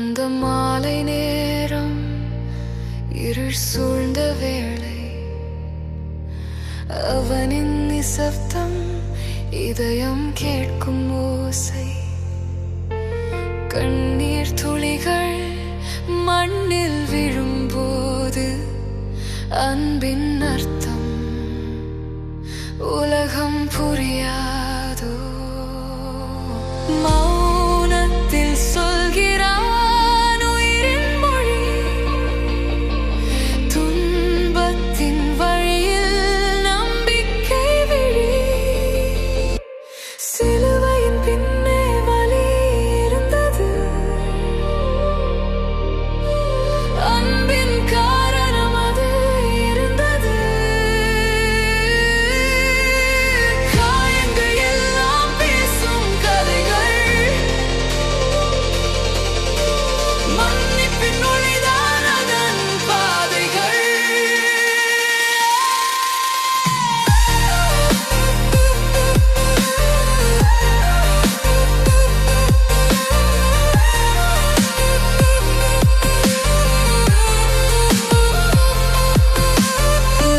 அந்த மாலை நேரம் இருள் சூழ்ந்த வேளை, அவனின் நிசப்தம் இதயம் கேட்கும் ஓசை. கண்ணீர் துளிகள் மண்ணில் விழும்போது அன்பின் அர்த்தம் உலகம் புரியாதோ. மௌனத்தில் சொல்கிறான் உயிரின் மொழி, துன்பத்தின் வழியில் நம்பிக்கை விழி. சிலுவையின் பின்னே வலி இருந்தது, அன்பின் காரணம் அது இருந்தது. காயங்கள் எல்லாம் பேசும் கதைகள், மன்னிப்பின் ஒளிதான் அதன் பாதைகள்.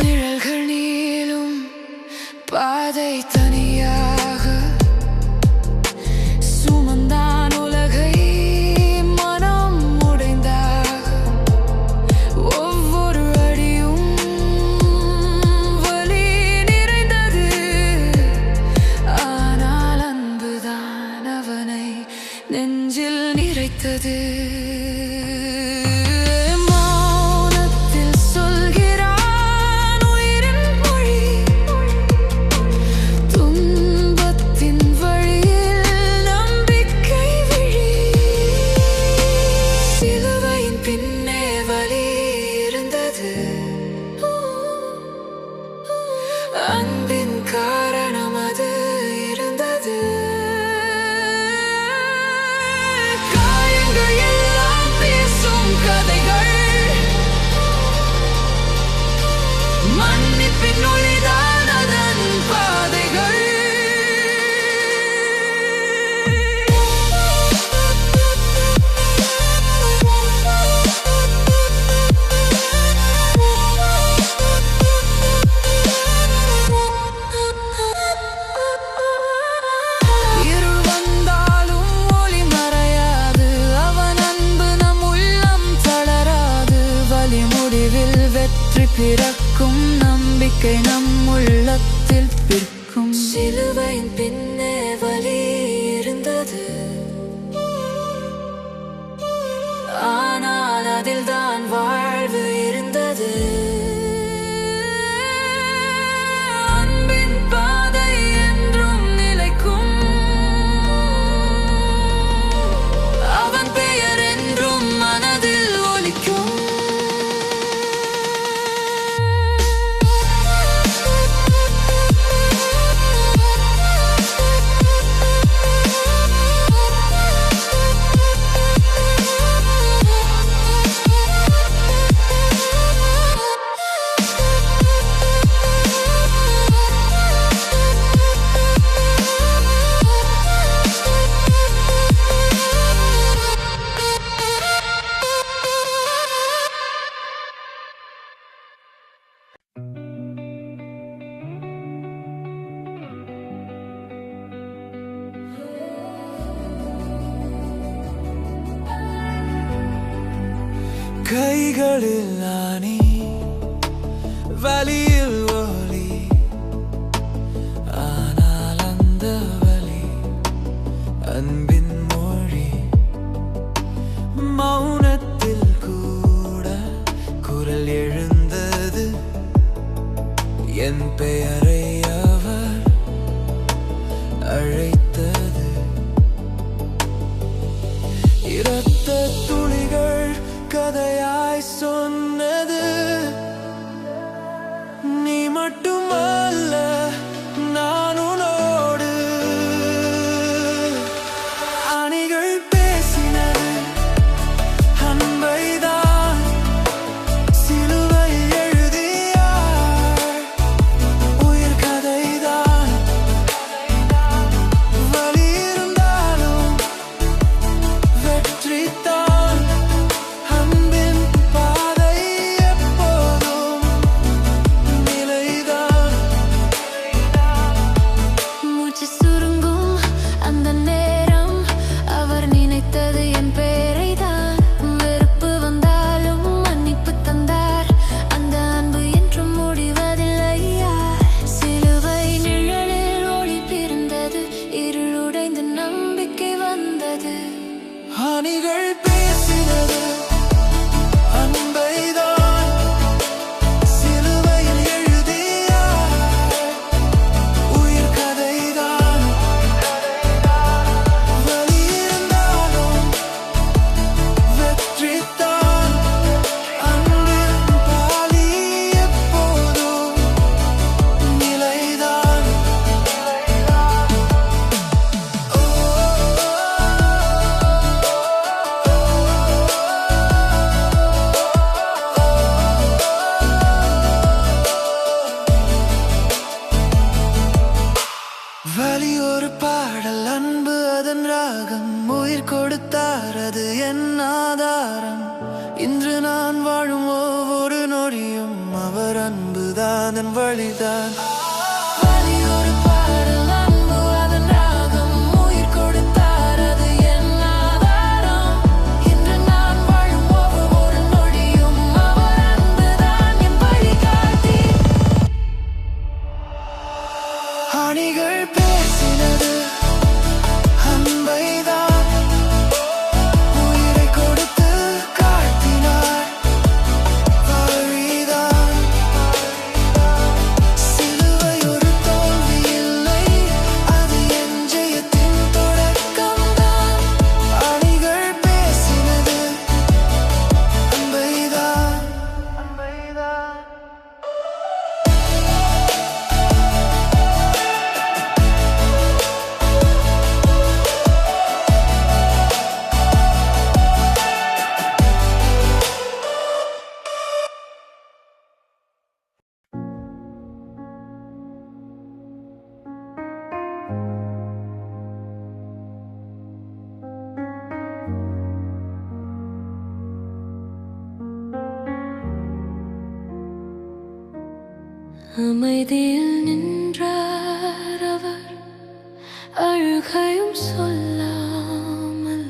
நிழல்கள் நீளும் பாதை தனியாக சுமந்தான் உலகை மனம் உடைந்தாக. ஒவ்வொரு அடியும் வலி நிறைந்தது, ஆனால் அன்புதான் அவனை நெஞ்சில் நிறைத்தது. மௌனத்தில் சொல்கிறான் உயிரின் மொழி, துன்பத்தின் வழியில் நம்பிக்கை விழி. சிலுவையின் பின்னே வலி இருந்தது, அன்பின் காரணம் அது இருந்தது. காயங்கள் எல்லாம் பேசும் கதைகள், மன்னிப்பின் ஒளிதான் அதன் பாதைகள். இருள் வந்தாலும் ஒளி மறையாது, அவன் அன்பு நம் உள்ளம் தளராது. வலி முடிவில் வெற்றி பிறக்கும், நம்பிக்கை நம் உள்ளத்தில் பிற்கும். சிலுவையின் பின்னே வலி இருந்தது, ஆனால் அதில்தான் வாழ்வு இருந்தது. அன்பின் பாதை என்றும் நிலைக்கும், அவன் பெயர் என்றும் மனதில் ஒலிக்கும். கைகளில் ஆணி, வலியில் ஒலி, ஆனால் அந்த வலி அன்பின் மொழி. மௌனத்தில் கூட குரல் எழுந்தது, என் பெயரை அவர் அழைத்தது. இரத்த துளிகள் கதையாய் சொன்னது, நீ மட்டுமல்ல நான் உன்னோடு. அணிகள் பேசினது அன்பைதான், சிலுவை எழுதியார் உயிர் ஆதாரம். இன்று நான் வாழும் ஒவ்வொரு நொடியும் அவர் அன்புதான், என் வழிதான். வலி ஒரு பாடல், அன்பு அதன் ராகம், உயிர் கொடுத்தார் அது என் ஆதாரம். இன்று நான் வாழும் ஒவ்வொரு நொடியும் அவர் அன்புதான் என் வழிகாட்டி. ஆணிகள் பேசினது அன்பைதான், உயிரை கொடுத்து காட்டினார் வழிதான். சிலுவை ஒரு தோல்வி இல்லை, அது என் ஜெயத்தின் தொடக்கம்தான். ஆணிகள் பேசினது அன்பைதான், அன்பைதான். அமைதியில் நின்றார் அவர், அழுகையும் சொல்லாமல்,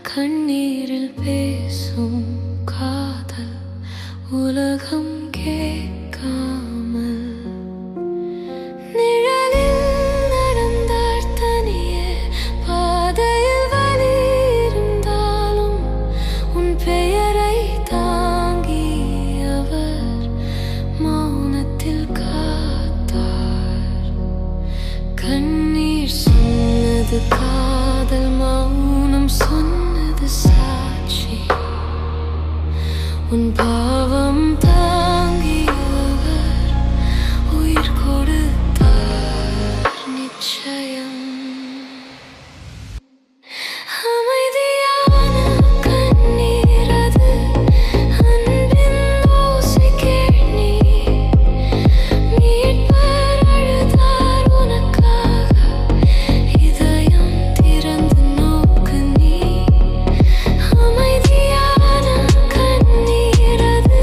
கண்ணீரில் பேசும் காதல் உலகம் கேட்காமல். நிழலில் நடந்தார் தனியே, பாதையில் வலி இருந்தாலும் உன் பெயரை தாங்கி அவர் மௌனத்தில் காத்தார். கண்ணீர் சொன்னது காதல், மௌனம் சொன்னது சாட்சி. உன் பாவம் தாங்கி அவர் உயிர் கொடுத்தார் நிச்சயம். அமைதியான கண்ணீர் அது, அன்பின் ஓசை கேள் நீ. மீட்பர் அழுதார் உனக்காக, இதயம் திறந்து நோக்கு நீ. அமைதியான கண்ணீர் அது,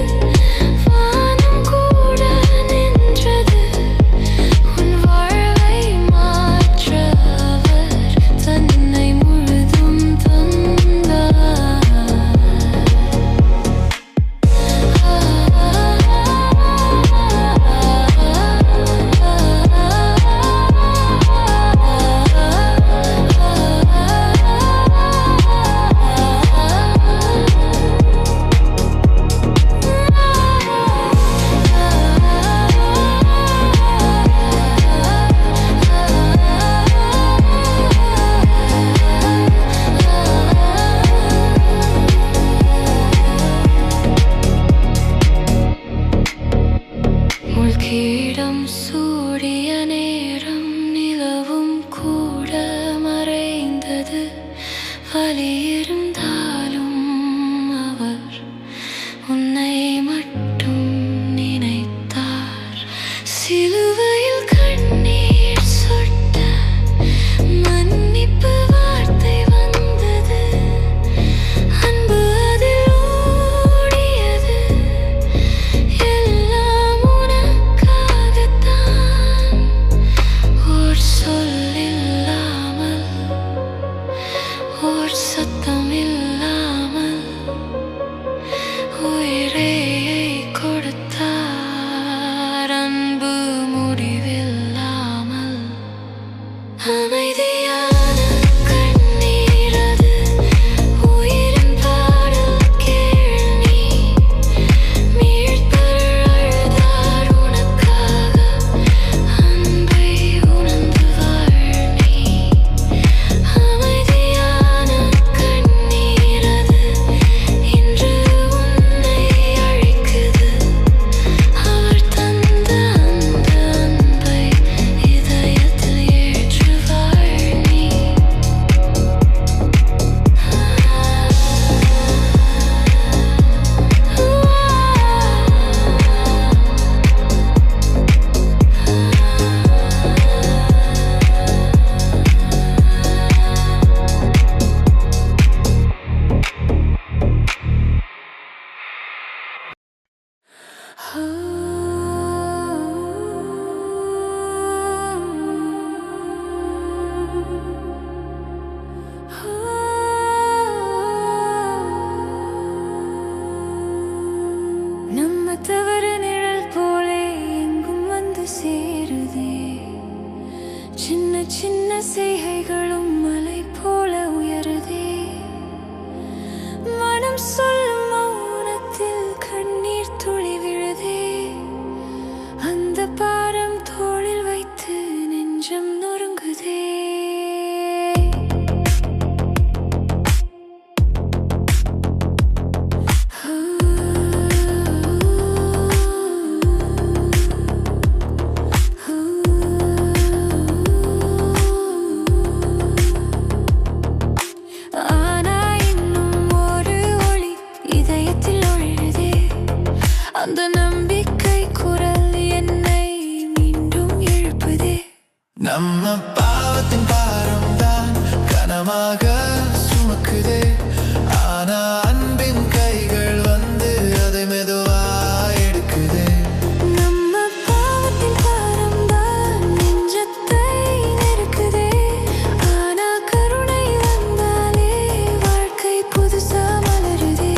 தவறு நிழல் போலே எங்கும் வந்து சேருதே. சின்ன சின்ன செய்கைகளும் மலை போல உயருதே. மனம் சொல்லும் மௌனத்தில் கண்ணீர் துளி விழுதே. அந்த பாரம் தோளில் வைத்து நெஞ்சம் நொறுங்குதே. அந்த நம்பிக்கை குரல் என்னை மீண்டும் எழுப்புதே. நம்ம பாவத்தின் பாரம் தான் கனமாக சுமக்குதே. ஆனா அன்பின் கைகள் வந்து அதை மெதுவா எடுக்குதே. நம்ம பாவத்தின் பாரம் தான் நெஞ்சத்தை நெருக்குதே. ஆனா கருணை வந்தாலே வாழ்க்கை புதுசா மலருதே.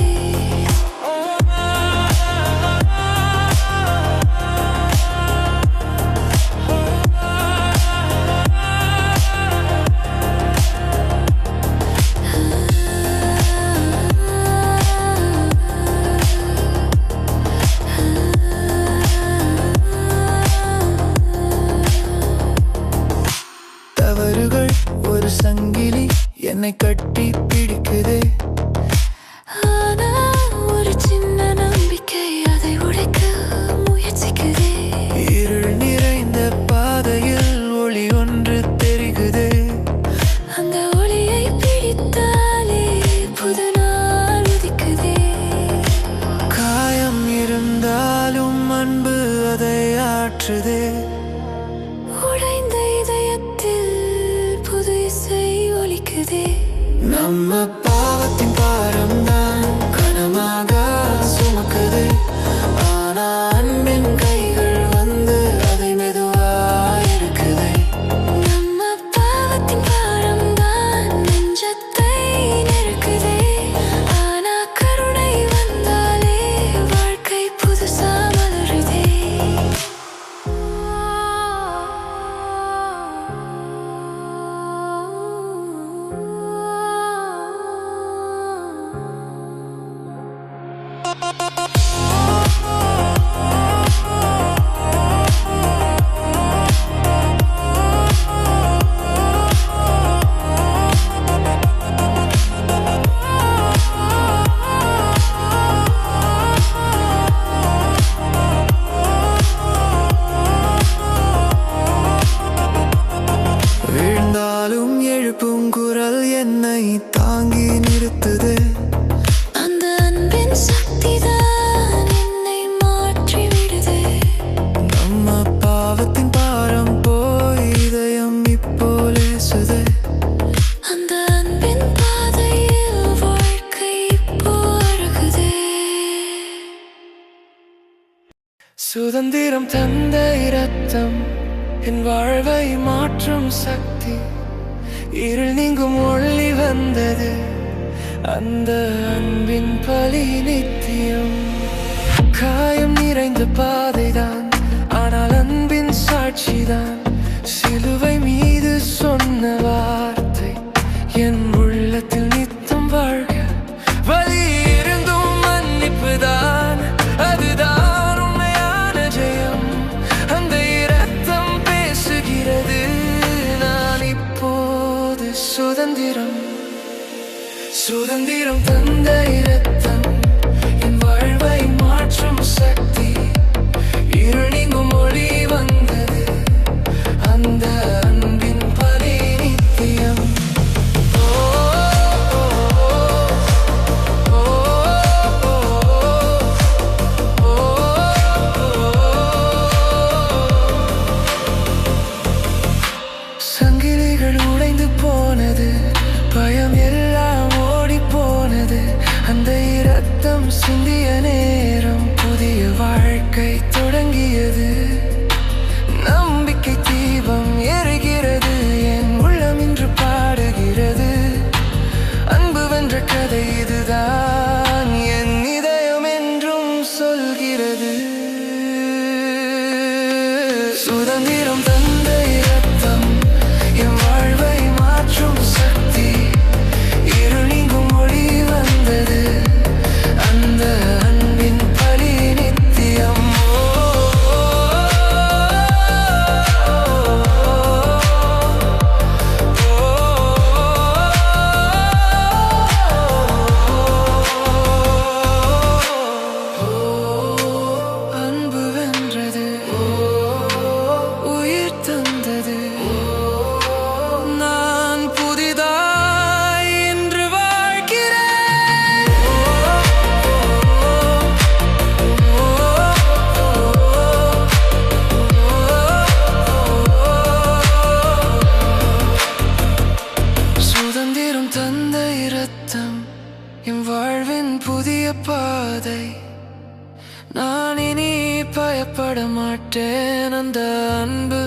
தவறுகள் ஒரு சங்கிலி என்னை கட்டி பிடிக்குதே. ஆனா ஒரு சின்ன நம்பிக்கை அதை உடைக்க முயற்சிக்குதே. இருள் நிறைந்த பாதையில் ஒளி ஒன்று தெரிகுதே. அந்த ஒளியை பிடித்தாலே புது நாள் உதிக்குதே. காயம் இருந்தாலும் அன்பு அதை ஆற்றுதே. உடைந்த இதயத்தில் புது இசை ஒலிக்குதே. நம்ம பாவத்தின் பாரம் தான் கனமாக சுமக்குதே. ஆனா அன்பின் கைகள் வந்து அதை மெதுவா எடுக்குதே. நம்ம பாவத்தின் பாரம் தான் நெஞ்சத்தை நெருக்குதே. ஆனா கருணை வந்தாலே வாழ்க்கை புதுசா மலருதே. விழுந்தாலும் எழுப்பும் குரல் என்னை தாங்கி நிறுத்துதே. அந்த அன்பின் சக்திதான் என்னை மாற்றி விடுதே. நம்ம பாவத்தின் பாரம் போய் இதயம் இப்போ லேசுதே. அந்த அன்பின் பாதையில் வாழ்க்கை இப்போ அழகுதே. சுதந்திரம் தந்த இரத்தம் என் வாழ்வை மாற்றும் சக்தி. இருள் நீங்கும் ஒளி வந்தது அந்த அன்பின் பலி நித்தியம். காயம் நிறைந்த பாதைதான் ஆனால் அன்பின் சாட்சிதான். சிலுவை மீது சொன்ன வார்த்தை என் உள்ளத்தில் நித்தம் வாழ்க. வலி இருந்தும் மன்னிப்பு தான் அதுதான் உண்மையான ஜெயம். அந்த இரத்தம் பேசுகிறது நான் இப்போது சுதந்திரம். சுதந்திரம் தந்த இரத்தம் என் வாழ்வை மாற்றும் சக்தி. இருள் நீங்கும் ஒளி வந்தது அந்த அன்பின் பலி நித்தியம். சங்கிலிகள் உடைந்து போனது, பயம் எல்லாம் ஓடி போனது. அந்த இரத்தம் சிந்திய நேரம் புதிய வாழ்க்கை தொடங்கியது. நம்பிக்கை தீபம் எரிகிறது, என் உள்ளம் இன்று பாடுகிறது. அன்பு வென்ற கதை இதுதான் என் இதயம் என்றும் சொல்கிறது. வாழ்வின் புதிய பாதை. நான் இனி பயப்பட மாட்டேன், அந்த அன்பு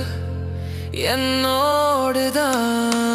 என்னோடுதான்.